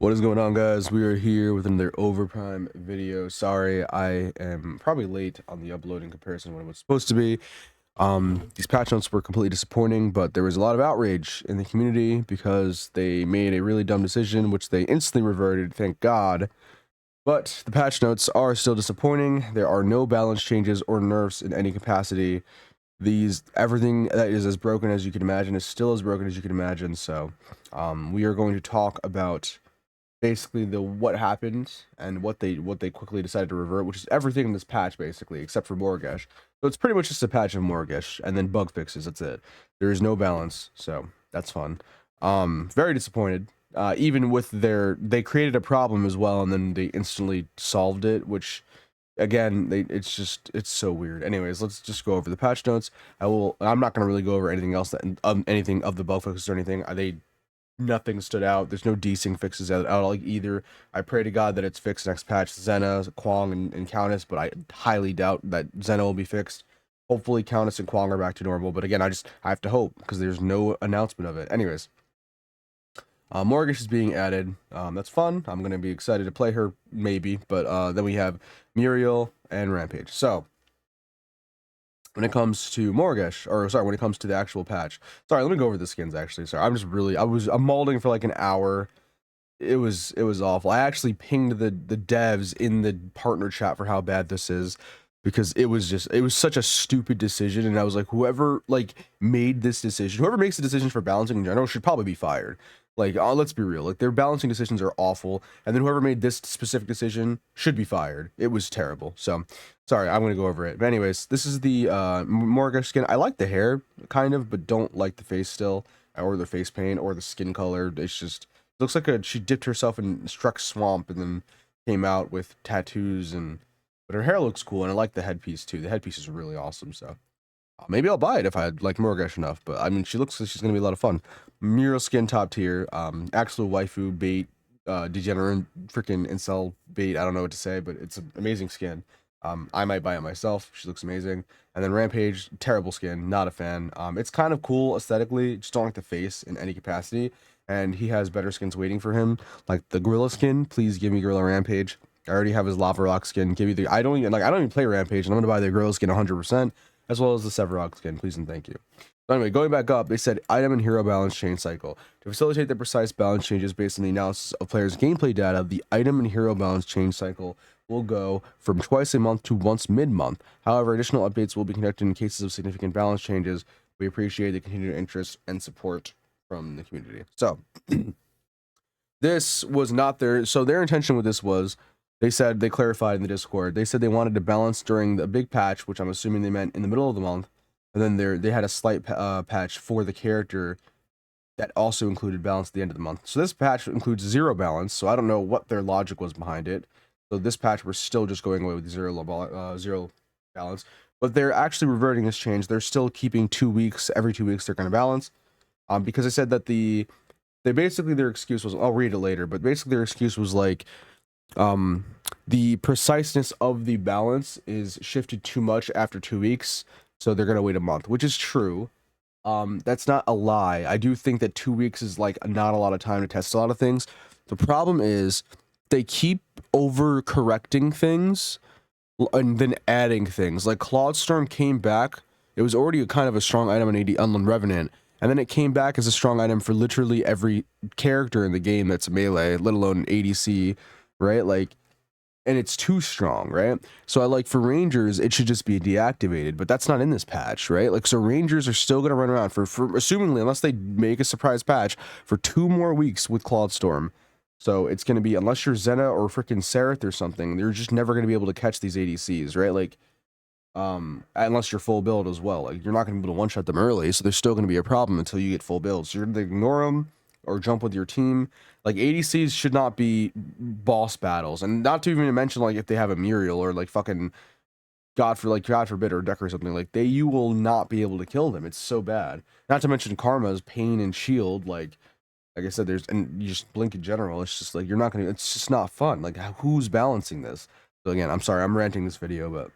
What is going on, guys? We are here with another Overprime video. Sorry, I am probably late on the upload in comparison to what it was supposed to be. These patch notes were completely disappointing, but there was a lot of outrage in the community because they made a really dumb decision, which they instantly reverted, thank God. But the patch notes are still disappointing. There are no balance changes or nerfs in any capacity. Everything that is as broken as you can imagine is still as broken as you can imagine. So, we are going to talk about basically the what happened and what they quickly decided to revert, which is everything in this patch basically, except for Morgesh. So it's pretty much just a patch of Morgesh and then bug fixes. That's it. There is no balance, so that's fun. Very disappointed. Even with they created a problem as well, and then they instantly solved it, which again, it's so weird. Anyways, let's just go over the patch notes. I'm not gonna really go over anything else that anything of the bug fixes or anything. Nothing stood out. There's no desync fixes out like either. I pray to God that it's fixed next patch. Xena, Kwong, and Countess, but I highly doubt that Xena will be fixed. Hopefully Countess and Kwong are back to normal, but again, I have to hope because there's no announcement of it. Anyways, Mortgage is being added. That's fun. I'm gonna be excited to play her maybe, but then we have Muriel and Rampage. So when it comes to Morgesh, or sorry, when it comes to the actual patch. Sorry, let me go over the skins actually. Sorry, I'm molding for like an hour. It was awful. I actually pinged the devs in the partner chat for how bad this is because it was such a stupid decision, and I was like, whoever like made this decision, whoever makes the decision for balancing in general should probably be fired. Like, let's be real. Like, their balancing decisions are awful, and then whoever made this specific decision should be fired. It was terrible. So, sorry, I'm gonna go over it. But anyways, this is the Morga skin. I like the hair, kind of, but don't like the face still, or the face paint, or the skin color. It's just looks like she dipped herself in Struck Swamp and then came out with tattoos but her hair looks cool, and I like the headpiece too. The headpiece is really awesome. So maybe I'll buy it if I like Morgesh enough. But I mean, she looks like she's gonna be a lot of fun. Mural skin top tier. Actual waifu bait. Degenerate freaking incel bait. I don't know what to say, but it's an amazing skin. I might buy it myself. She looks amazing. And then Rampage, terrible skin. Not a fan. It's kind of cool aesthetically. Just don't like the face in any capacity. And he has better skins waiting for him, like the Gorilla skin. Please give me Gorilla Rampage. I already have his Lava Rock skin. Give me the. I don't even play Rampage, and I'm gonna buy the Gorilla skin 100%, as well as the Sevarog skin. Please and thank you. So anyway, going back up, they said item and hero balance change cycle. To facilitate the precise balance changes based on the analysis of players' gameplay data, the item and hero balance change cycle will go from twice a month to once mid-month. However, additional updates will be conducted in cases of significant balance changes. We appreciate the continued interest and support from the community. So this was not their intention with this was they clarified in the Discord. They said they wanted to balance during the big patch, which I'm assuming they meant in the middle of the month. And then they had a slight patch for the character that also included balance at the end of the month. So this patch includes zero balance. So I don't know what their logic was behind it. So this patch we're still just going away with zero balance. But they're actually reverting this change. They're still keeping 2 weeks. Every 2 weeks they're going to balance. Because I said that their excuse was, I'll read it later, but basically their excuse was like, the preciseness of the balance is shifted too much after 2 weeks. So they're gonna wait a month, which is true. That's not a lie. I do think that 2 weeks is like not a lot of time to test a lot of things. The problem is they keep over correcting things and then adding things. Like Claude Storm came back. It was already kind of a strong item in AD Unland Revenant, and then it came back as a strong item for literally every character in the game that's melee, let alone ADC, right? Like, and it's too strong, right? So I like for Rangers, it should just be deactivated, but that's not in this patch, right? Like, so Rangers are still going to run around for assumingly, unless they make a surprise patch, for 2 more weeks with Claude Storm. So it's going to be, unless you're Xena or freaking Sereth or something, you're just never going to be able to catch these ADCs, right? Like, unless you're full build as well. Like, you're not going to be able to one-shot them early, so there's still going to be a problem until you get full build. So you're going to ignore them or jump with your team. Like, ADCs should not be boss battles, and not to even mention like if they have a Muriel or like fucking God forbid or Deck or something, like you will not be able to kill them. It's so bad. Not to mention Karma's Pain and Shield. Like I said, and you just blink in general. It's just like you're not gonna. It's just not fun. Like, who's balancing this? So again, I'm sorry, I'm ranting this video, but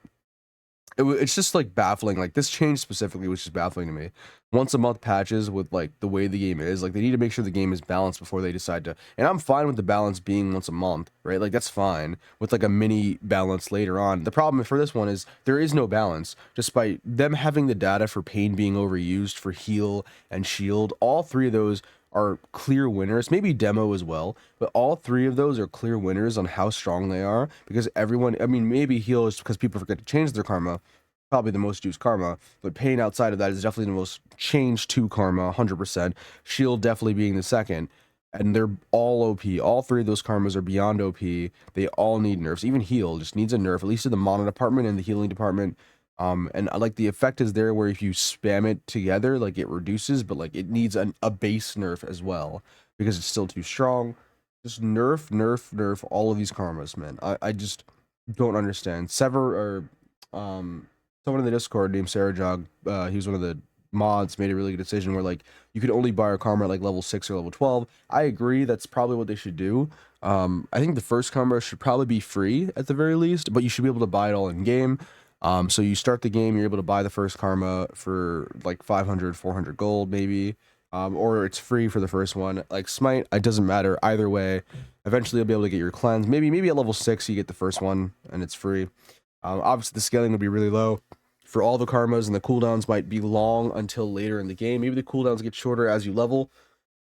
it's just like baffling. Like this change specifically was just baffling to me. Once a month patches with like the way the game is, like they need to make sure the game is balanced before they decide to. And I'm fine with the balance being once a month, right? Like that's fine with like a mini balance later on. The problem for this one is there is no balance, despite them having the data for pain being overused for heal and shield. All three of those are clear winners, maybe demo as well, but all three of those are clear winners on how strong they are because everyone, I mean, maybe heal is because people forget to change their karma, probably the most used karma, but pain outside of that is definitely the most changed to karma, 100%. Shield definitely being the second, and they're all OP. All three of those karmas are beyond OP. They all need nerfs. Even heal just needs a nerf, at least in the mana department and the healing department. And like the effect is there where if you spam it together, like it reduces, but like it needs a base nerf as well because it's still too strong. Just nerf all of these karmas, man. I just don't understand. Sever or someone in the Discord named Sarah Jog, he was one of the mods, made a really good decision where like you could only buy a karma at like level 6 or level 12. I agree, that's probably what they should do. I think the first karma should probably be free at the very least, but you should be able to buy it all in game. So you start the game, you're able to buy the first karma for like 500, 400 gold maybe, or it's free for the first one. Like Smite, it doesn't matter either way. Eventually you'll be able to get your cleanse. Maybe at level 6 you get the first one and it's free. Obviously the scaling will be really low for all the karmas, and the cooldowns might be long until later in the game. Maybe the cooldowns get shorter as you level,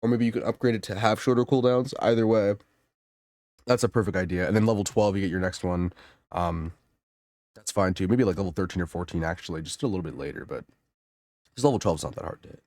or maybe you can upgrade it to have shorter cooldowns. Either way, that's a perfect idea. And then level 12 you get your next one. That's fine too. Maybe like level 13 or 14 actually, just a little bit later, but because level 12 is not that hard to hit.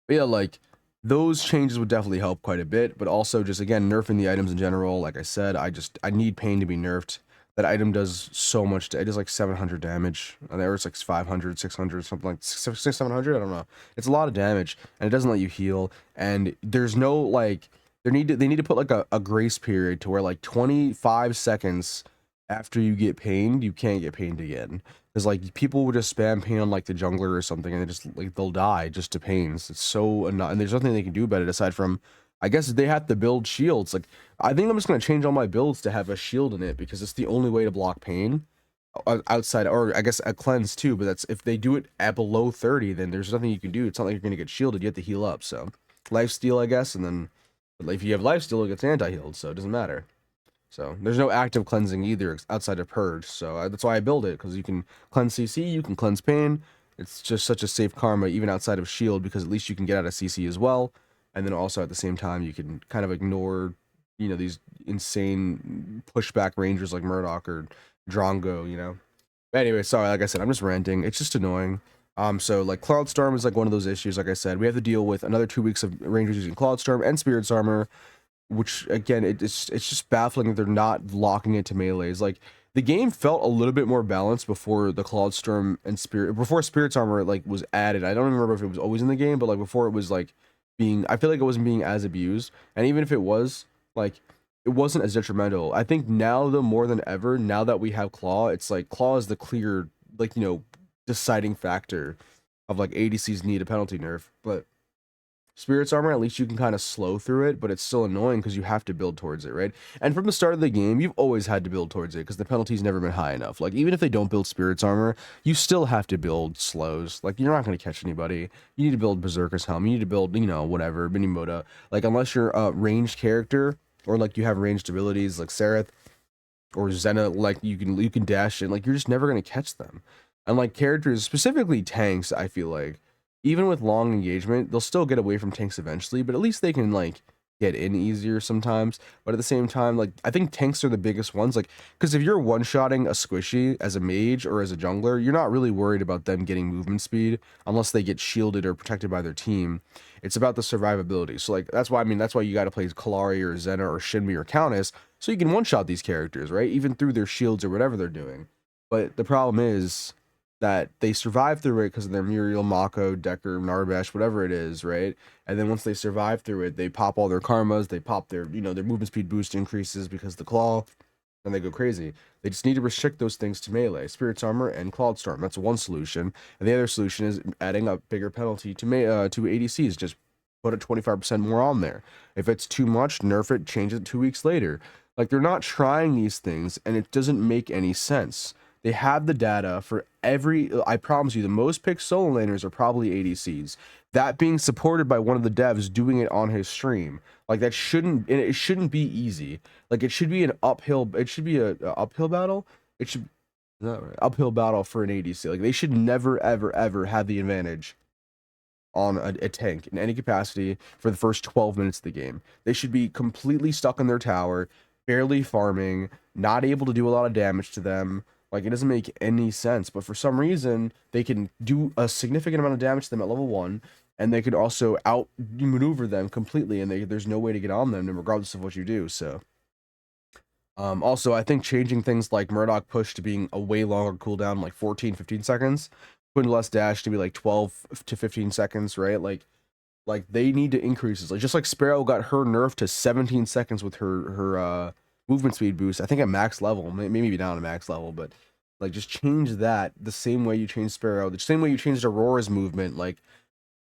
But yeah, like those changes would definitely help quite a bit, but also just again nerfing the items in general. Like I said, I need pain to be nerfed. That item does so much. It does like 700 damage, and there it's like 500, 600, something like 600, 700. I don't know. It's a lot of damage, and it doesn't let you heal. And there's no like they need to put like a grace period to where like 25 seconds after you get pained, you can't get pained again. Because like people would just spam pain on like the jungler or something, and they just like they'll die just to pains. It's so annoying, and there's nothing they can do about it aside from, I guess they have to build shields. Like I think I'm just gonna change all my builds to have a shield in it because it's the only way to block pain. Outside, or I guess a cleanse too. But that's if they do it at below 30, then there's nothing you can do. It's not like you're gonna get shielded. You have to heal up. So lifesteal, I guess, and then if you have lifesteal, it gets anti-healed, so it doesn't matter. So there's no active cleansing either outside of purge. So that's why I build it, because you can cleanse CC, you can cleanse pain. It's just such a safe karma even outside of shield, because at least you can get out of CC as well. And then also at the same time you can kind of ignore, you know, these insane pushback rangers like Murdoch or Drongo, you know. But anyway, sorry, like I said, I'm just ranting. It's just annoying. So like Cloudstorm is like one of those issues. Like I said, we have to deal with another 2 weeks of rangers using Cloudstorm and Spirit's Armor, which again, it's just baffling that they're not locking it to melees. Like the game felt a little bit more balanced before the Cloudstorm and before Spirit's Armor like was added. I don't remember if it was always in the game, but like before it was like I feel like it wasn't being as abused. And even if it was, like it wasn't as detrimental. I think now though, more than ever, now that we have Claw, it's like Claw is the clear, like, you know, deciding factor of like ADCs need a penalty nerf. But Spirit's Armor, at least you can kind of slow through it, but it's still annoying because you have to build towards it, right? And from the start of the game, you've always had to build towards it because the penalty's never been high enough. Like, even if they don't build Spirit's Armor, you still have to build slows. Like, you're not going to catch anybody. You need to build Berserker's Helm. You need to build, you know, whatever, Minimoto. Like, unless you're a ranged character, or like you have ranged abilities like Sereth or Zena, like you can dash in, like you're just never going to catch them. And like characters, specifically tanks, I feel like, even with long engagement, they'll still get away from tanks eventually, but at least they can like get in easier sometimes. But at the same time, like I think tanks are the biggest ones, like because if you're one-shotting a squishy as a mage or as a jungler, you're not really worried about them getting movement speed unless they get shielded or protected by their team. It's about the survivability. So like that's why you got to play Kalari or Zena or Shinmi or Countess so you can one-shot these characters, right? Even through their shields or whatever they're doing. But the problem is that they survive through it because of their Muriel, Mako, Decker, Narbash, whatever it is, right? And then once they survive through it, they pop all their karmas, they pop their, you know, their movement speed boost increases because of the claw, and they go crazy. They just need to restrict those things to melee, Spirit's Armor and Cloudstorm. That's one solution. And the other solution is adding a bigger penalty to ADCs. Just put a 25% more on there. If it's too much, nerf it, change it 2 weeks later. Like, they're not trying these things, and it doesn't make any sense. They have the data for every. I promise you, the most picked solo laners are probably ADCs. That being supported by one of the devs doing it on his stream, like that shouldn't. It shouldn't be easy. Like it should be an uphill. It should be a uphill battle. It should. Is that right? Uphill battle for an ADC. Like they should never, ever, ever have the advantage on a tank in any capacity for the first 12 minutes of the game. They should be completely stuck in their tower, barely farming, not able to do a lot of damage to them. Like it doesn't make any sense. But for some reason, they can do a significant amount of damage to them at level 1, and they can also outmaneuver them completely, and there's no way to get on them, regardless of what you do. So also, I think changing things like Murdoch push to being a way longer cooldown, like 14, 15 seconds, putting less dash to be like 12 to 15 seconds, right? Like they need to increase this. Like just like Sparrow got her nerf to 17 seconds with her movement speed boost. I think at max level, maybe down to max level, but like just change that the same way you changed Sparrow, the same way you changed Aurora's movement. Like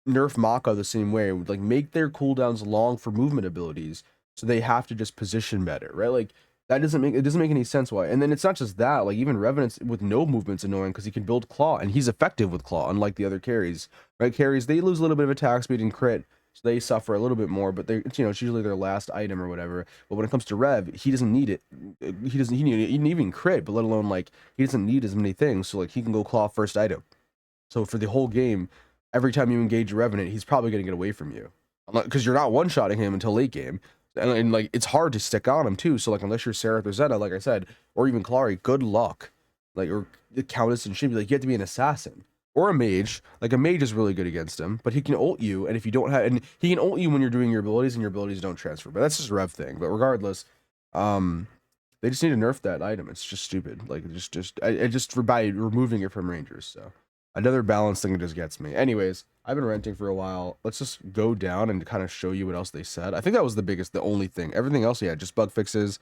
nerf Mako the same way. Like make their cooldowns long for movement abilities, so they have to just position better, right? Like that doesn't make any sense why. And then it's not just that, like even Revenant's with no movement's annoying because he can build Claw and he's effective with Claw, unlike the other carries. Right? Carries, they lose a little bit of attack speed and crit, so they suffer a little bit more, but it's it's usually their last item or whatever. But when it comes to Rev, he doesn't need it. He doesn't even crit, but let alone like he doesn't need as many things. So like he can go Claw first item. So for the whole game, every time you engage a Revenant, he's probably gonna get away from you. Because you're not one-shotting him until late game. And like it's hard to stick on him too. So like unless you're Seraph or Zeta, like I said, or even Klari, good luck. Like or the Countess and Shinbi, like you have to be an assassin or a mage. Like a mage is really good against him, but he can ult you, and if you don't have, and he can ult you when you're doing your abilities, and your abilities don't transfer. But that's just a Rev thing. But regardless, they just need to nerf that item. It's just stupid. Like just by removing it from Rangers. So another balance thing that just gets me. Anyways, I've been renting for a while. Let's just go down and kind of show you what else they said. I think that was the only thing. Everything else, yeah, just bug fixes.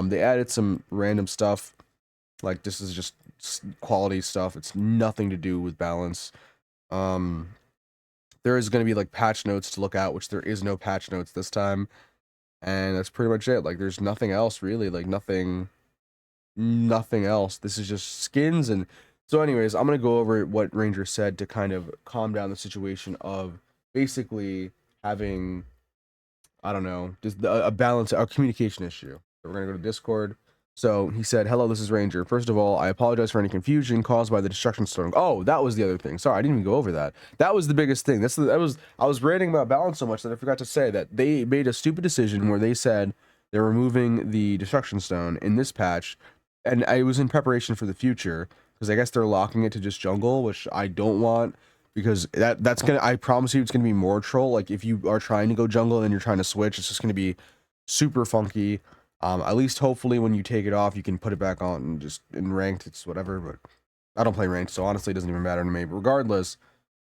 They added some random stuff. Like this is just quality stuff. It's nothing to do with balance. There is going to be like patch notes to look out, which there is no patch notes this time. And that's pretty much it. Like there's nothing else really, like nothing else. This is just skins. And so anyways, I'm going to go over what Ranger said to kind of calm down the situation of basically having, I don't know, just a balance, a communication issue. So we're going to go to Discord. So he said, hello, this is Ranger. First of all, I apologize for any confusion caused by the destruction storm. Oh, that was the other thing. Sorry, I didn't even go over that. That was the biggest thing. I was ranting about balance so much that I forgot to say that they made a stupid decision where they said they're removing the destruction stone in this patch. And I was in preparation for the future because I guess they're locking it to just jungle, which I don't want, because that's gonna, I promise you it's gonna be more troll. Like if you are trying to go jungle and you're trying to switch, it's just gonna be super funky. At least hopefully when you take it off, you can put it back on and just in ranked, it's whatever, but I don't play ranked, so honestly it doesn't even matter to me. But regardless,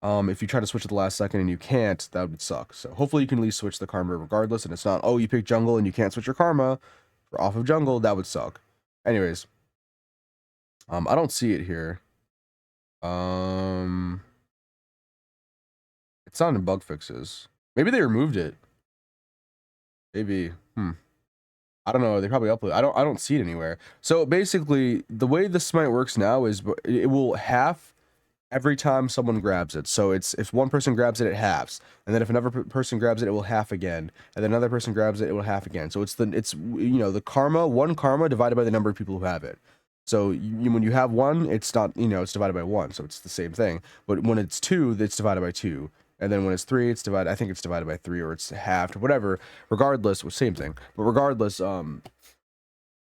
if you try to switch at the last second and you can't, that would suck. So hopefully you can at least switch the karma regardless, and it's not, oh, you pick jungle and you can't switch your karma off of jungle, that would suck. Anyways, I don't see it here. It's not in bug fixes. Maybe they removed it. Maybe. I don't know. They probably upload. I don't see it anywhere. So basically, the way the smite works now is it will half every time someone grabs it. So it's if one person grabs it, it halves, and then if another person grabs it, it will half again, and then another person grabs it, it will half again. So it's the karma, one karma divided by the number of people who have it. So when you have one, it's not, it's divided by one, so it's the same thing. But when it's two, it's divided by two. And then when it's three, it's divided, I think it's divided by three, or it's halved, whatever. Regardless, same thing. But regardless,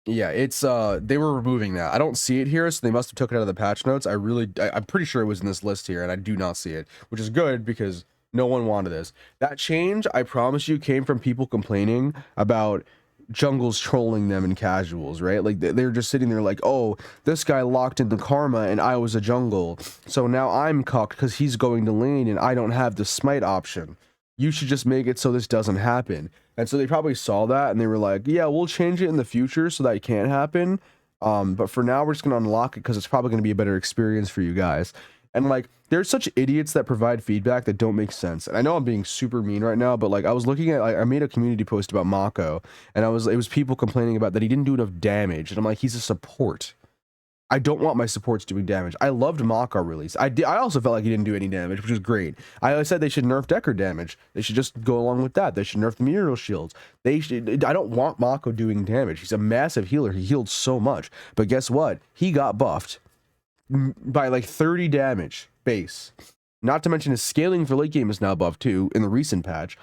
yeah, it's they were removing that. I don't see it here, so they must have took it out of the patch notes. I'm pretty sure it was in this list here, and I do not see it, which is good because no one wanted this. That change, I promise you, came from people complaining about jungles trolling them in casuals, right? Like they're just sitting there like, oh, this guy locked in the karma and I was a jungle, so now I'm cucked because he's going to lane and I don't have the smite option. You should just make it so this doesn't happen. And so they probably saw that and they were like, yeah, we'll change it in the future so that it can't happen, but for now we're just gonna unlock it because it's probably gonna be a better experience for you guys. And like there's such idiots that provide feedback that don't make sense. And I know I'm being super mean right now, but like I was looking at, like, I made a community post about Mako, and it was people complaining about that he didn't do enough damage, and I'm like, he's a support. I don't want my supports doing damage. I loved Mako release. I also felt like he didn't do any damage, which is great. I said they should nerf Decker damage. They should just go along with that. They should nerf the Muriel shields. They should. I don't want Mako doing damage. He's a massive healer. He healed so much. But guess what? He got buffed by like 30 damage base. Not to mention his scaling for late game is now buffed too in the recent patch.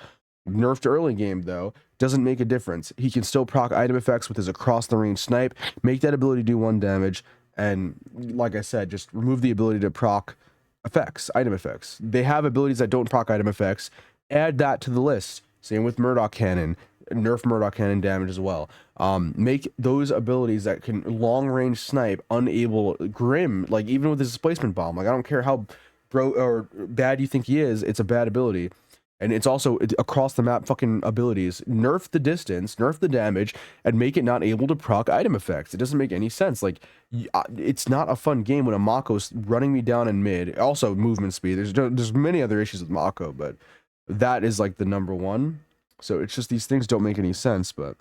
Nerfed early game though doesn't make a difference. He can still proc item effects with his across the range snipe, make that ability do 1 damage. And like I said, just remove the ability to proc effects, item effects. They have abilities that don't proc item effects. Add that to the list. Same with Murdoch Cannon. Nerf Murdoch Cannon damage as well. Make those abilities that can long range snipe unable. Grim, like even with his displacement bomb. Like I don't care how bad you think he is, it's a bad ability. And it's also across the map fucking abilities. Nerf the distance, nerf the damage, and make it not able to proc item effects. It doesn't make any sense. Like, it's not a fun game when a Mako's running me down in mid. Also, movement speed. There's many other issues with Mako, but that is like the number one. So it's just these things don't make any sense, but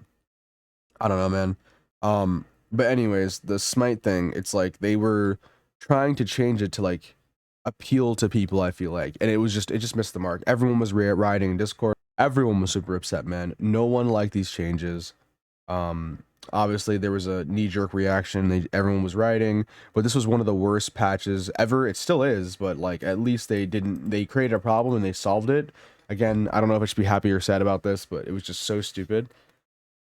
I don't know, man. But anyways, the Smite thing, it's like they were trying to change it to like appeal to people, I feel like, and it just missed the mark. Everyone was rioting in Discord. Everyone was super upset, man. No one liked these changes. Obviously there was a knee-jerk reaction. Everyone was rioting, but this was one of the worst patches ever. It still is, but like at least they created a problem and they solved it. Again, I don't know if I should be happy or sad about this, but it was just so stupid.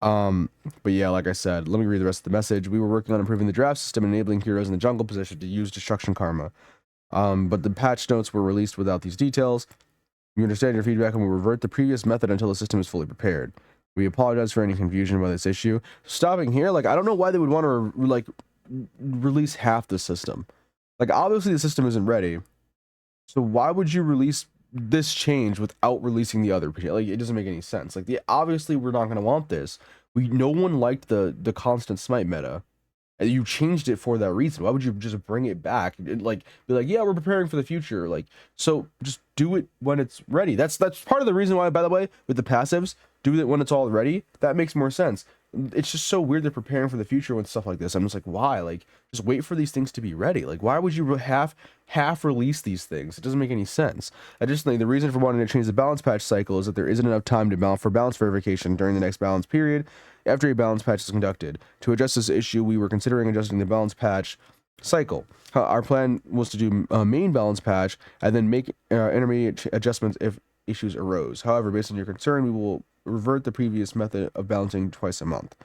But yeah, like I said, let me read the rest of the message. We were working on improving the draft system and enabling heroes in the jungle position to use destruction karma. But the patch notes were released without these details. We understand your feedback and will revert the previous method until the system is fully prepared. We apologize for any confusion about this issue. Stopping here, like, I don't know why they would want to, like, release half the system. Like, obviously the system isn't ready. So why would you release this change without releasing the other? Like, it doesn't make any sense. Like, obviously we're not going to want this. No one liked the constant smite meta. You changed it for that reason. Why would you just bring it back and like be like, yeah, we're preparing for the future? Like, so just do it when it's ready. That's part of the reason why, by the way, with the passives, do it when it's all ready. That makes more sense. It's just so weird they're preparing for the future with stuff like this. I'm just like, why? Like, just wait for these things to be ready. Like, why would you half release these things? It doesn't make any sense. Additionally, the reason for wanting to change the balance patch cycle is that there isn't enough time for balance verification during the next balance period after a balance patch is conducted. To address this issue, we were considering adjusting the balance patch cycle. Our plan was to do a main balance patch and then make intermediate adjustments if issues arose. However, based on your concern, we will revert the previous method of balancing twice a month.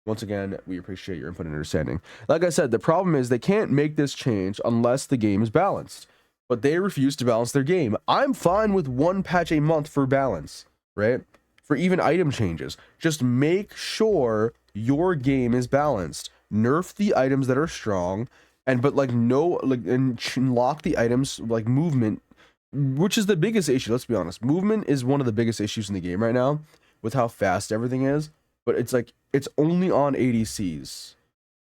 Once again, we appreciate your input and understanding. Like I said, the problem is they can't make this change unless the game is balanced, but they refuse to balance their game. I'm fine with 1 patch a month for balance, right? For even item changes. Just make sure your game is balanced. Nerf the items that are strong, and lock the items like movement, which is the biggest issue. Let's be honest. Movement is one of the biggest issues in the game right now with how fast everything is. But it's like, it's only on ADCs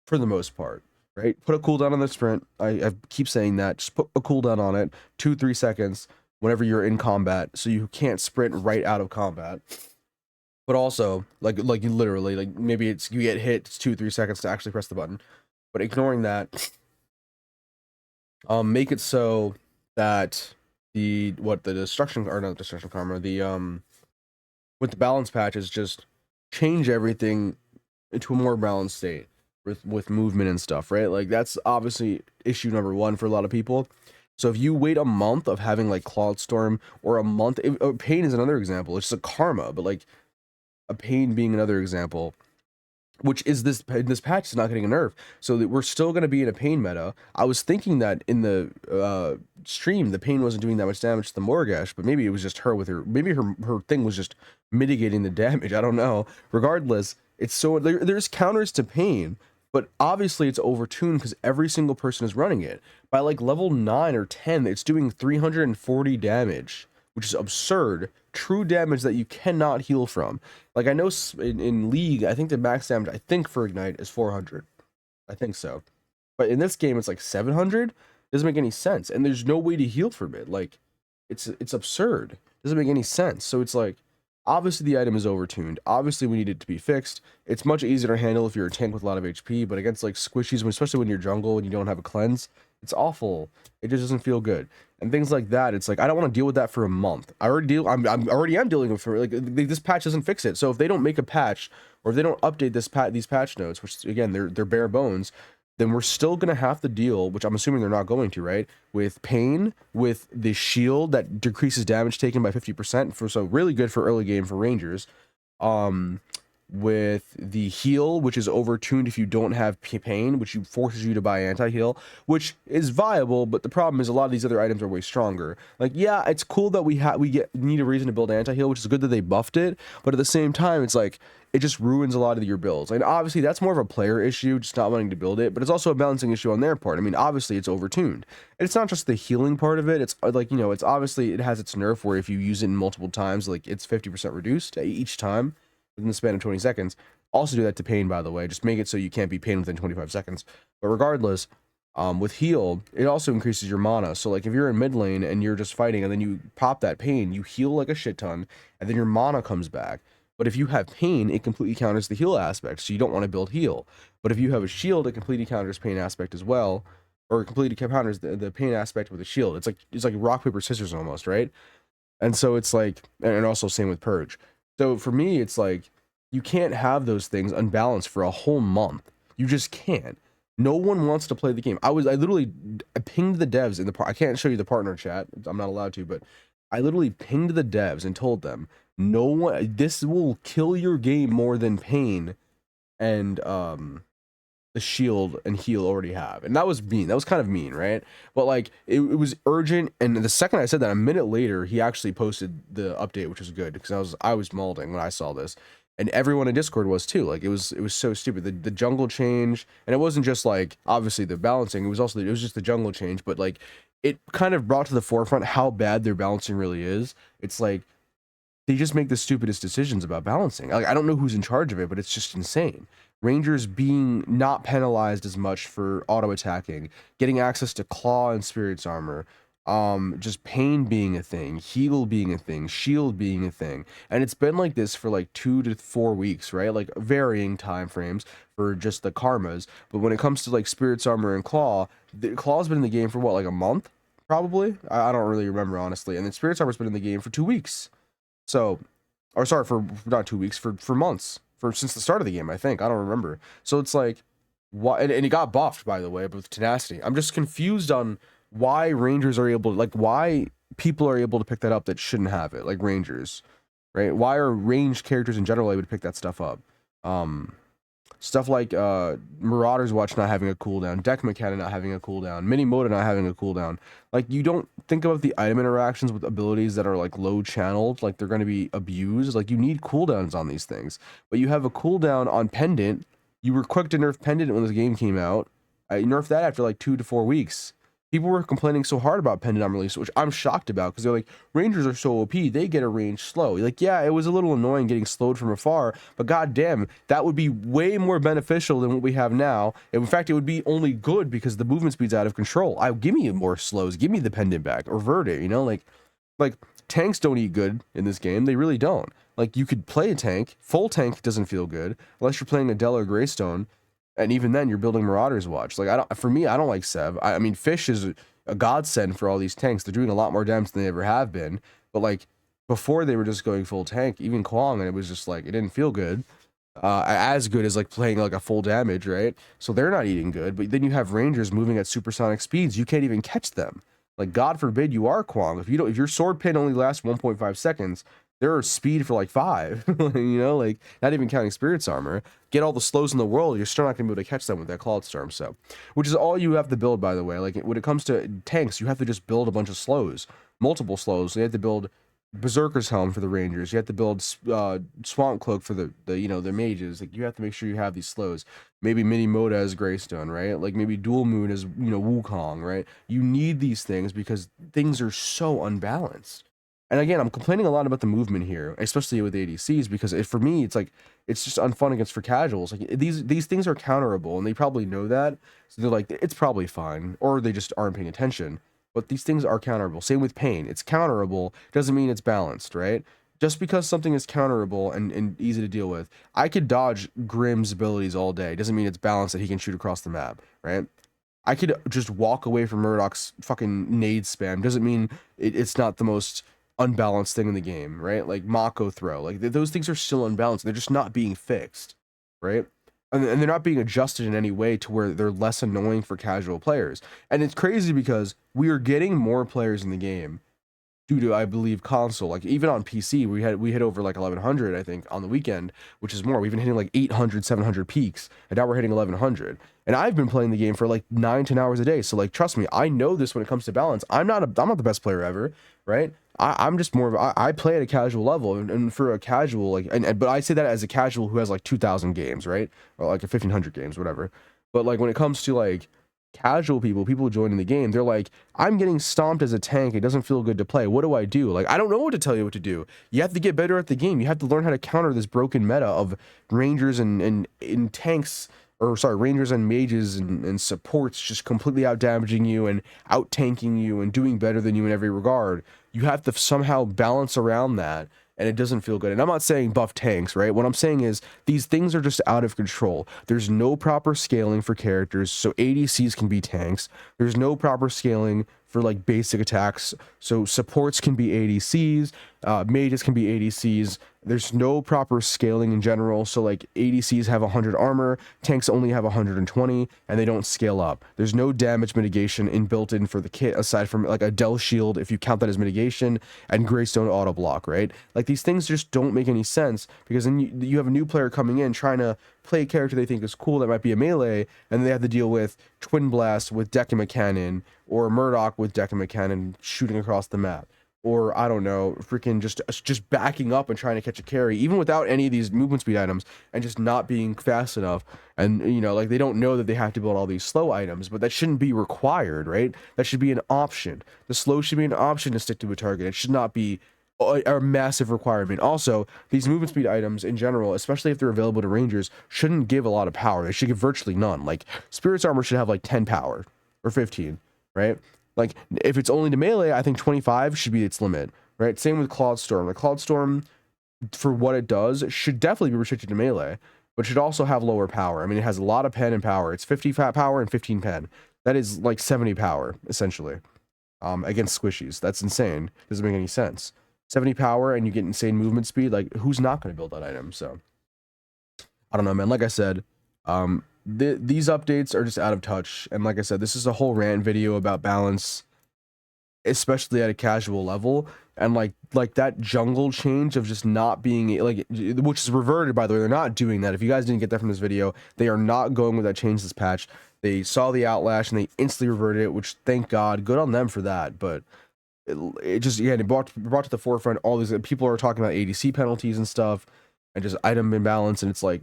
for the most part, right? Put a cooldown on the sprint. I keep saying that. Just put a cooldown on it, 2-3 seconds whenever you're in combat, so you can't sprint right out of combat. But also, like you literally, like maybe it's you get hit, it's 2-3 seconds to actually press the button. But ignoring that, make it so that the destruction karma, with the balance patches, just change everything into a more balanced state with movement and stuff, right? Like that's obviously issue number one for a lot of people. So if you wait a month of having like Cloud Storm, or a month, Pain is another example. It's just a karma, but like a Pain being another example, which is this patch is not getting a nerf, so that we're still going to be in a Pain meta. I was thinking that in the stream, the Pain wasn't doing that much damage to the Morgash, but maybe it was just her with her, maybe her thing was just mitigating the damage. I don't know. Regardless, it's so there's counters to Pain, but obviously it's overtuned because every single person is running it. By like level 9 or 10, it's doing 340 damage, which is absurd. True damage that you cannot heal from. Like I know in League, I think the max damage, I think for Ignite is 400. I think so. But in this game, it's like 700. Doesn't make any sense. And there's no way to heal from it. Like, it's absurd. Doesn't make any sense. So it's like, Obviously, the item is overtuned. Obviously, we need it to be fixed. It's much easier to handle if you're a tank with a lot of HP, but against like squishies, especially when you're jungle and you don't have a cleanse, it's awful. It just doesn't feel good. And things like that, it's like I don't want to deal with that for a month. I already deal. I'm already am dealing with for like this patch doesn't fix it. So if they don't make a patch or if they don't update these patch notes, which again they're bare bones, then we're still gonna have to deal, which I'm assuming they're not going to, right? With pain, with the shield that decreases damage taken by 50%, so really good for early game for Rangers. With the heal, which is overtuned if you don't have pain, which forces you to buy anti-heal, which is viable, but the problem is a lot of these other items are way stronger. Like, yeah, it's cool that we need a reason to build anti-heal, which is good that they buffed it, but at the same time, it's like it just ruins a lot of your builds. And obviously that's more of a player issue, just not wanting to build it, but it's also a balancing issue on their part. I mean, obviously it's overtuned. And it's not just the healing part of it. It's like, you know, it's obviously it has its nerf where if you use it multiple times, like it's 50% reduced each time within the span of 20 seconds. Also do that to pain, by the way. Just make it so you can't be pain within 25 seconds. But regardless, with heal, it also increases your mana. So like if you're in mid lane and you're just fighting and then you pop that pain, you heal like a shit ton, and then your mana comes back. But if you have pain, it completely counters the heal aspect, so you don't want to build heal. But if you have a shield, it completely counters pain aspect as well, or it completely counters the pain aspect with a shield. It's like rock paper scissors almost, right? And so it's like, and also same with purge. So for me, it's like you can't have those things unbalanced for a whole month. You just can't. No one wants to play the game. I literally pinged the devs in the I can't show you the partner chat. I'm not allowed to, but I literally pinged the devs and told them, no one, this will kill your game more than pain and the shield and heal already have. And that was mean. That was kind of mean, right? But like it was urgent, and the second I said that, a minute later he actually posted the update, which was good because I was malding when I saw this. And everyone in Discord was too. Like it was so stupid. The jungle change, and it wasn't just like obviously the balancing, it was just the jungle change, but like it kind of brought to the forefront how bad their balancing really is. It's like they just make the stupidest decisions about balancing. Like I don't know who's in charge of it, but it's just insane. Rangers being not penalized as much for auto attacking, getting access to claw and spirits armor, just pain being a thing, heal being a thing, shield being a thing. And it's been like this for like 2 to 4 weeks, right? Like varying time frames for just the karmas. But when it comes to like spirits armor and claw, the claw's been in the game for what, like a month? Probably. I don't really remember honestly. And then spirits armor's been in the game for 2 weeks. So, or sorry, for not 2 weeks, for months, since the start of the game, I think. I don't remember. So it's like, why? And he got buffed, by the way, with tenacity. I'm just confused on why Rangers are able to, like, why people are able to pick that up that shouldn't have it, like Rangers, right? Why are ranged characters in general able to pick that stuff up? Stuff like Marauder's Watch not having a cooldown, Deck Mechanic not having a cooldown, Mini Moda not having a cooldown. Like, you don't think about the item interactions with abilities that are like low channeled, like they're going to be abused. Like, you need cooldowns on these things, but you have a cooldown on Pendant. You were quick to nerf Pendant when this game came out. I nerfed that after like 2 to 4 weeks. People were complaining so hard about Pendant on release, which I'm shocked about, because they're like, Rangers are so OP, they get a range slow. Like, yeah, it was a little annoying getting slowed from afar, but goddamn, that would be way more beneficial than what we have now. In fact, it would be only good because the movement speed's out of control. Give me more slows, give me the Pendant back, or Reverted, you know, like tanks don't eat good in this game. They really don't. Like, you could play a tank, full tank doesn't feel good, unless you're playing Adele or Greystone. And even then, you're building Marauder's Watch. Like, for me, I don't like Sev. I mean, Fish is a godsend for all these tanks. They're doing a lot more damage than they ever have been. But like, before they were just going full tank, even Kwang, and it was just like, it didn't feel good. As good as like playing like a full damage, right? So they're not eating good. But then you have Rangers moving at supersonic speeds. You can't even catch them. Like, God forbid you are Kwang. If your sword pin only lasts 1.5 seconds, they're speed for like 5, you know, like not even counting spirits armor. Get all the slows in the world, you're still not gonna be able to catch them with that Cloud Storm. So, which is all you have to build, by the way. Like, when it comes to tanks, you have to just build a bunch of slows, multiple slows. So you have to build Berserker's Helm for the Rangers. You have to build Swamp Cloak for the you know, the mages. Like, you have to make sure you have these slows. Maybe Mini Moda as Greystone, right? Like, maybe Dual Moon as, you know, Wukong, right? You need these things because things are so unbalanced. And again, I'm complaining a lot about the movement here, especially with ADCs, because for me, it's like, it's just unfun against for casuals. Like, these things are counterable, and they probably know that. So they're like, it's probably fine, or they just aren't paying attention. But these things are counterable. Same with pain. It's counterable, doesn't mean it's balanced, right? just because something is counterable and easy to deal with, I could dodge Grimm's abilities all day. Doesn't mean it's balanced that he can shoot across the map, right? I could just walk away from Murdoch's fucking nade spam. Doesn't mean it's not the most unbalanced thing in the game, right? Like Mako throw, like those things are still unbalanced. They're just not being fixed, right? And they're not being adjusted in any way to where they're less annoying for casual players. And it's crazy because we are getting more players in the game due to, I believe, console. Like even on PC, we hit over like 1100, I think, on the weekend, which is more. We've been hitting like 800, 700 peaks, and now we're hitting 1100. And I've been playing the game for like 9-10 hours a day. So like, trust me, I know this when it comes to balance. I'm not the best player ever, right? I'm just more of I play at a casual level, and for a casual like, but I say that as a casual who has like 2,000 games, right, or like a 1,500 games, whatever. But like when it comes to like casual people joining the game, they're like, I'm getting stomped as a tank. It doesn't feel good to play. What do I do? Like, I don't know what to tell you what to do. You have to get better at the game. You have to learn how to counter this broken meta of rangers and tanks, or sorry, rangers and mages and supports just completely out damaging you and out tanking you and doing better than you in every regard. You have to somehow balance around that, and it doesn't feel good. And I'm not saying buff tanks, right? What I'm saying is these things are just out of control. There's no proper scaling for characters, so ADCs can be tanks. There's no proper scaling for like basic attacks, so supports can be ADCs, mages can be ADCs. There's no proper scaling in general, so like ADCs have 100 armor, tanks only have 120, and they don't scale up. There's no damage mitigation built in for the kit aside from like a Dell shield, if you count that as mitigation, and Greystone auto block, right? Like these things just don't make any sense, because then you have a new player coming in trying to play a character they think is cool that might be a melee, and they have to deal with Twin Blast with Decima Cannon, or Murdoch with Decima Cannon shooting across the map, or I don't know, freaking just backing up and trying to catch a carry, even without any of these movement speed items, and just not being fast enough. And you know, like they don't know that they have to build all these slow items, but that shouldn't be required, right? That should be an option. The slow should be an option to stick to a target. It should not be a massive requirement. Also, these movement speed items in general, especially if they're available to rangers, shouldn't give a lot of power. They should give virtually none. Like Spirit's armor should have like 10 power or 15, right? Like if it's only to melee, I think 25 should be its limit, right? Same with Cloud Storm. The Cloud Storm, for what it does, should definitely be restricted to melee, but should also have lower power. I mean, it has a lot of pen and power. It's 50 fat power and 15 pen. That is like 70 power essentially, against squishies. That's insane. Doesn't make any sense. 70 power and you get insane movement speed. Like, who's not going to build that item? So I don't know, man. Like I said, these updates are just out of touch, and like I said, this is a whole rant video about balance, especially at a casual level. And like that jungle change of just not being like, which is reverted, by the way. They're not doing that. If you guys didn't get that from this video, they are not going with that change this patch. They saw the outlash and they instantly reverted it, which thank God, good on them for that. But it just, yeah, it brought to the forefront all these people are talking about ADC penalties and stuff, and just item imbalance. And it's like,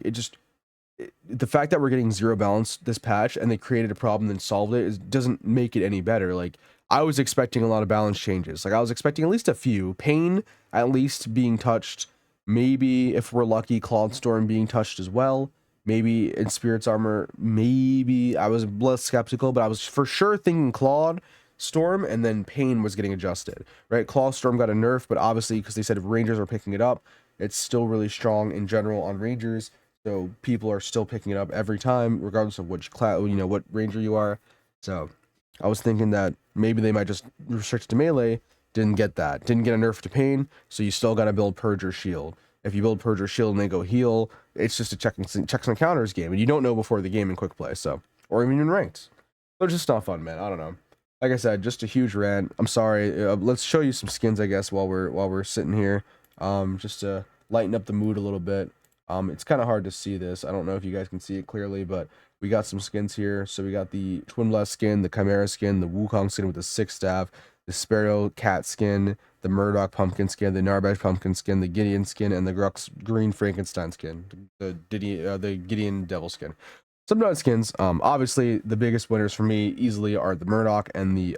the fact that we're getting zero balance this patch and they created a problem and solved it doesn't make it any better. Like, I was expecting a lot of balance changes. Like, I was expecting at least a few. Pain at least being touched. Maybe, if we're lucky, Cloud Storm being touched as well. Maybe in Spirit's armor. Maybe. I was less skeptical, but I was for sure thinking Cloud Storm, and then Pain was getting adjusted, right? Claw Storm got a nerf, but obviously, because they said if Rangers are picking it up, it's still really strong in general on Rangers. So people are still picking it up every time, regardless of which class, you know, what Ranger you are. So I was thinking that maybe they might just restrict it to melee. Didn't get that. Didn't get a nerf to Pain, so you still got to build Purge or Shield. If you build Purge or Shield and they go heal, it's just a checks and counters game, and you don't know before the game in quick play, so, or even in ranked. So it's just not fun, man. I don't know. Like I said, just a huge rant. I'm sorry. Let's show you some skins, I guess, while we're sitting here, just to lighten up the mood a little bit. It's kind of hard to see this. I don't know if you guys can see it clearly, but we got some skins here. So we got the Twin Blast skin, the Chimera skin, the Wukong skin with the 6 staff, the Sparrow cat skin, the Murdoch pumpkin skin, the Narbash pumpkin skin, the Gideon skin, and the Grux green Frankenstein skin, the Gideon devil skin. Some nut skins. Obviously the biggest winners for me easily are the Murdoch and the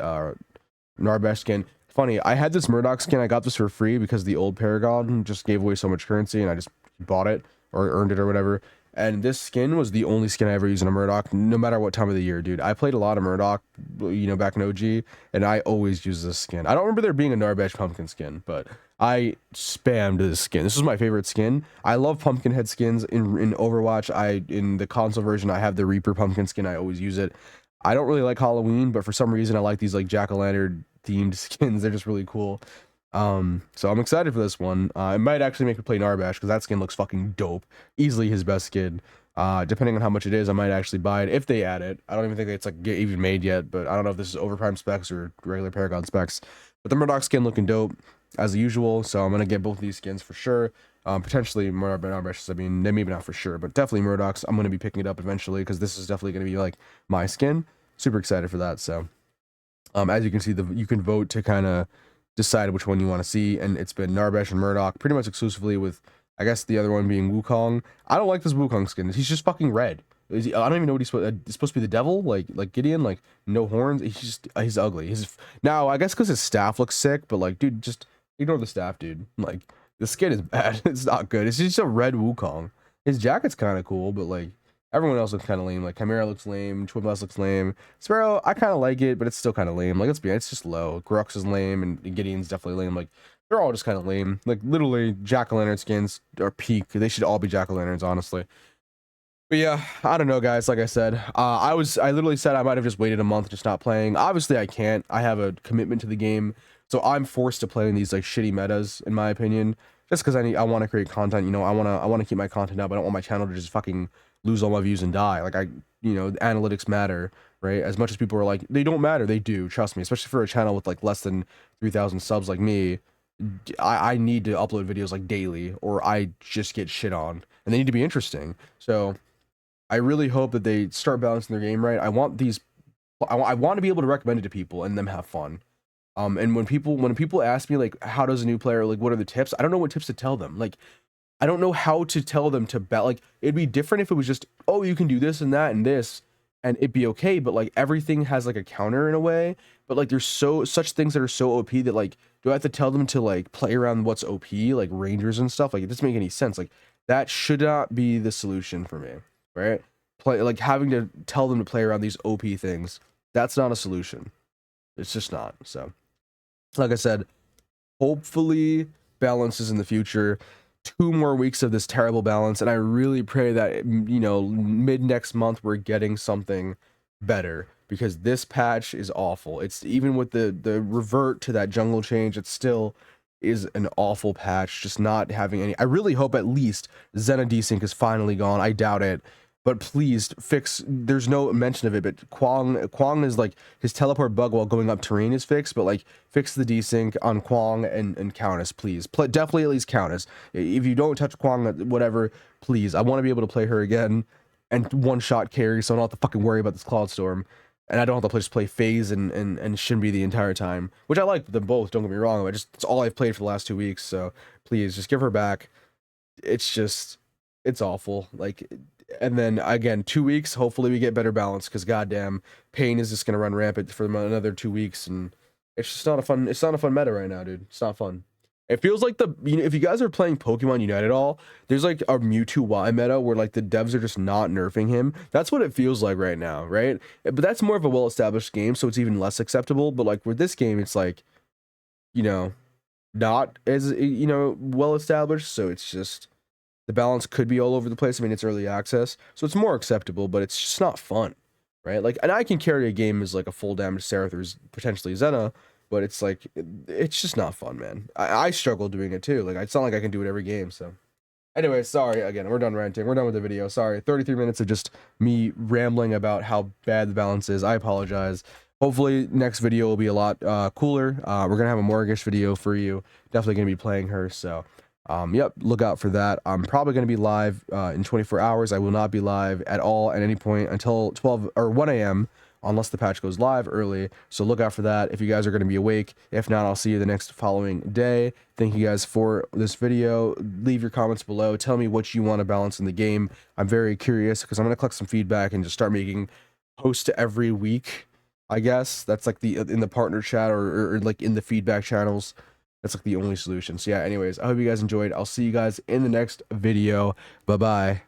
Narbash skin. Funny, I had this Murdoch skin. I got this for free because the old Paragon just gave away so much currency, and I just bought it or earned it or whatever. And this skin was the only skin I ever used in a Murdoch, no matter what time of the year, dude. I played a lot of Murdoch, you know, back in OG, and I always used this skin. I don't remember there being a Narbash pumpkin skin, but I spammed this skin. This was my favorite skin. I love pumpkin head skins in Overwatch. In the console version, I have the Reaper pumpkin skin. I always use it. I don't really like Halloween, but for some reason I like these like jack-o'-lantern themed skins. They're just really cool. So I'm excited for this one. It might actually make me play Narbash because that skin looks fucking dope. Easily his best skin. Depending on how much it is, I might actually buy it if they add it. I don't even think it's like even made yet, but I don't know if this is Overprime specs or regular Paragon specs. But the Murdoch skin looking dope as usual, so I'm gonna get both of these skins for sure. Potentially Narbash. I mean, maybe not for sure, but definitely Murdoch's. I'm gonna be picking it up eventually because this is definitely gonna be like my skin. Super excited for that. So, as you can see, you can vote to kind of decide which one you want to see, and it's been Narbash and Murdoch pretty much exclusively, with I guess the other one being Wukong. I don't like this Wukong skin. He's just fucking red. I don't even know what he's supposed to be, the devil, like Gideon, like no horns. He's ugly. Now I guess because his staff looks sick, but like, dude, just ignore the staff, dude. Like, the skin is bad. It's not good. It's just a red Wukong. His jacket's kind of cool, but like everyone else looks kind of lame. Like Chimera looks lame, Twin Blast looks lame. Sparrow, I kind of like it, but it's still kind of lame. Like, let's be honest, it's just low. Grux is lame, and Gideon's definitely lame. Like, they're all just kind of lame. Like, literally, jack-o'-lantern skins are peak. They should all be jack-o'-lanterns, honestly. But yeah, I don't know, guys. Like I said, I literally said I might have just waited a month just not playing. Obviously, I can't. I have a commitment to the game, so I'm forced to play in these like shitty metas, in my opinion. Just because I want to create content. You know, I want to keep my content up. I don't want my channel to just fucking lose all my views and die. Like, you know, the analytics matter, right? As much as people are like, they don't matter, they do. Trust me, especially for a channel with like less than 3,000 subs like me. I need to upload videos like daily, or I just get shit on, and they need to be interesting. So I really hope that they start balancing their game right. I want to be able to recommend it to people and them have fun. And when people ask me like, how does a new player, like, what are the tips? I don't know what tips to tell them. Like, I don't know how to tell them to bet. Like, it'd be different if it was just, oh, you can do this and that and this, and it'd be okay. But like, everything has like a counter in a way. But like, there's such things that are so OP that like, do I have to tell them to like play around what's OP, like Rangers and stuff? Like, it doesn't make any sense. Like, that should not be the solution for me, right? Like having to tell them to play around these OP things. That's not a solution. It's just not. So, like I said, hopefully balances in the future. 2 more weeks of this terrible balance, and I really pray that, you know, mid next month we're getting something better, because this patch is awful. It's even with the revert to that jungle change, it still is an awful patch. Just not having any. I really hope at least Zena desync is finally gone. I doubt it. But please fix. There's no mention of it, but Kwang is like, his teleport bug while going up terrain is fixed, but like, fix the desync on Kwang and Countess, please. Definitely at least Countess. If you don't touch Kwang, whatever, please. I want to be able to play her again and one-shot carry, so I don't have to fucking worry about this Cloud Storm, and I don't have to just play FaZe and Shinbi the entire time, which I like them both. Don't get me wrong, but it's all I've played for the last 2 weeks. So please just give her back. It's awful. Like. And then again, 2 weeks, hopefully we get better balance, because goddamn, pain is just gonna run rampant for another 2 weeks, and it's not a fun meta right now, dude. It's not fun. It feels like if you guys are playing Pokemon Unite at all, there's like a Mewtwo Y meta where like the devs are just not nerfing him. That's what it feels like right now, right? But that's more of a well-established game, so it's even less acceptable. But like with this game, it's like, you know, not as, you know, well established, so it's just, the balance could be all over the place. I mean, it's early access, so it's more acceptable, but it's just not fun, right? Like, and I can carry a game as like a full damage Serath or potentially Zena, but it's like, it's just not fun, man. I struggle doing it too. Like, it's not like I can do it every game, so. Anyway, sorry, again, we're done ranting. We're done with the video. Sorry, 33 minutes of just me rambling about how bad the balance is. I apologize. Hopefully, next video will be a lot cooler. We're going to have a Mortgage video for you. Definitely going to be playing her, so. Yep, look out for that. I'm probably going to be live in 24 hours. I will not be live at all at any point until 12 or 1 a.m. unless the patch goes live early. So look out for that if you guys are going to be awake. If not, I'll see you the next following day. Thank you guys for this video. Leave your comments below. Tell me what you want to balance in the game. I'm very curious, because I'm going to collect some feedback and just start making posts every week, I guess. That's like in the partner chat or like in the feedback channels. That's like the only solution. So yeah, anyways, I hope you guys enjoyed. I'll see you guys in the next video. Bye-bye.